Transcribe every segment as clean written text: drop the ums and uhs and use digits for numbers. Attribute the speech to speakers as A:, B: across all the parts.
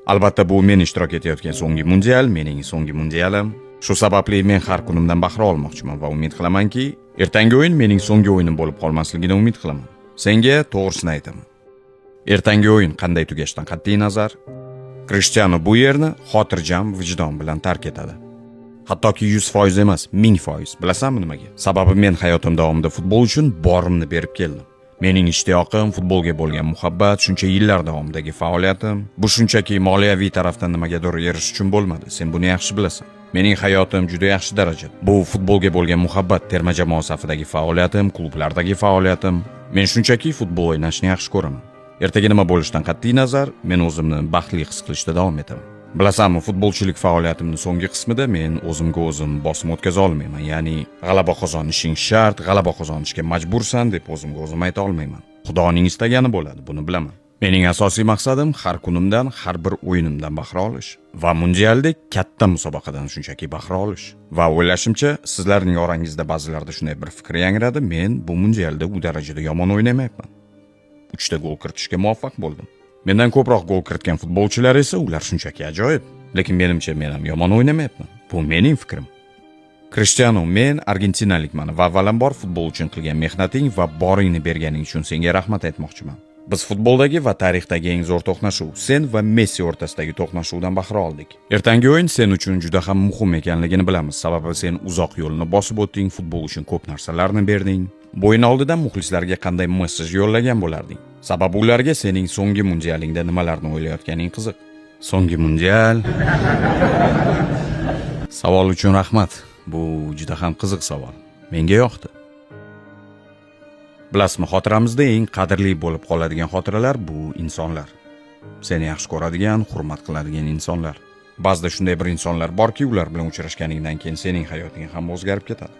A: Albatta bu men ishtirok etayotgan so'nggi mundial, mening so'nggi mundialim. Shu sababli men har kunimdan bahra olmoqchiman va umid qilamanki, ertangi o'yin mening so'nggi o'yinim bo'lib qolmasligini umid qilaman. Senga to'g'risini aytaman. Ertangi o'yin qanday tugashidan qat'iy nazar, Cristiano bu yerni xotirjam vijdon bilan tark etadi. Hattoki 100% emas, 1000%. Bilasanmi nimaga? Sababi men hayotim davomida futbol uchun borimni berib keldim. Mening ishtiyoqim, futbolga bo'lgan muhabbat, shuncha yillar davomidagi faoliyatim, bu shunchaki moliyaviy tarafdan nimagadir erishish uchun bo'lmadi. Sen buni yaxshi bilasan. Mening hayotim juda yaxshi darajada. Bu futbolga bo'lgan muhabbat, terma jamoa safidagi faoliyatim, klublardagi faoliyatim. Men shunchaki futbol o'ynashni yaxshi ko'raman. Ertaga nima bo'lishidan qat'iy nazar, men o'zimni baxtli his qilishda davom etaman. Bilasanmi, futbolchilik faoliyatimning so'nggi qismida men o'zimga o'zim bosim o'tkaza olmayman. Ya'ni g'alaba qozonishing shart, g'alaba qozonishga majbursan deb o'zimga o'zim ayta olmayman. Xudoning istagani bo'ladi, buni bilaman. Mening asosiy maqsadim har kunimdan, har bir o'yinimdan bahra olish va mundialdek katta musobaqadan shunchaki bahra olish. Va o'ylashimcha, sizlarning orangizda ba'zilarda shunday bir fikr yangradi, men bu mundialda u darajada yomon o'ynamayapman. 3 ta gol kiritishga muvaffaq bo'ldim. Mendan ko'proq gol kiritgan futbolchilar esa ular shunchaki ajoyib. Lekin menimcha men ham yomon o'ynamayapman. Bu mening fikrim. Cristiano, men argentinalikman va avvalambor futbol uchun qilgan mehnating va boringni berganing uchun senga rahmat aytmoqchiman. Biz futboldagi va tarixdagi eng zo'r to'qnashuv, sen va Messi o'rtasidagi to'qnashuvdan bahra oldik. Ertangi o'yin sen uchun juda ham muhim ekanligini bilamiz. Sababi sen uzoq yo'lni bosib o'tding, futbol uchun ko'p narsalarni berding. Bu o'yin oldidan muxlislarga qanday mesaj yo'llagan bo'larding? Sababi ularga sening so'nggi mundialingda nimalarni o'ylayotganing qiziq. So'nggi mundial. Savol uchun rahmat. Bu juda ham qiziq savol. Menga yoqdi. Bilasizmi, xotiramizda eng qadrli bo'lib qoladigan xotiralar bu insonlar. Seni yaxshi ko'radigan, hurmat qiladigan insonlar. Ba'zida shunday bir insonlar borki, ular bilan uchrashganingdan keyin sening hayoting ham o'zgarib ketadi.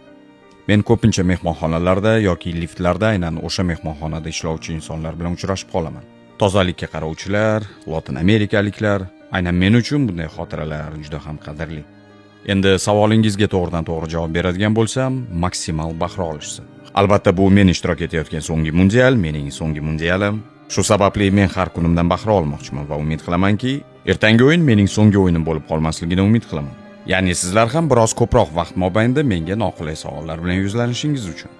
A: Men ko'pincha mehmonxonalarda yoki liftlarda aynan o'sha mehmonxonada ishlovchi insonlar bilan uchrashib qolaman. Tozalikka qarovchilar, Lotin Amerikaliklar, aynan men uchun bunday xotiralar juda ham qadrli. Endi savolingizga to'g'ridan to'g'ri javob beradigan bo'lsam, maksimal bahra olishsin. Albatta bu men ishtirok etayotgan so'nggi mundial, mening so'nggi mundialim. Shu sababli men har kunimdan bahra olmoqchiman va umid qilamanki, ertangi o'yin mening so'nggi o'yinim bo'lib qolmasligini umid qilaman. Ya'ni sizlar ham biroz ko'proq vaqt mobaynida menga noqulay savollar bilan yuzlanishingiz uchun.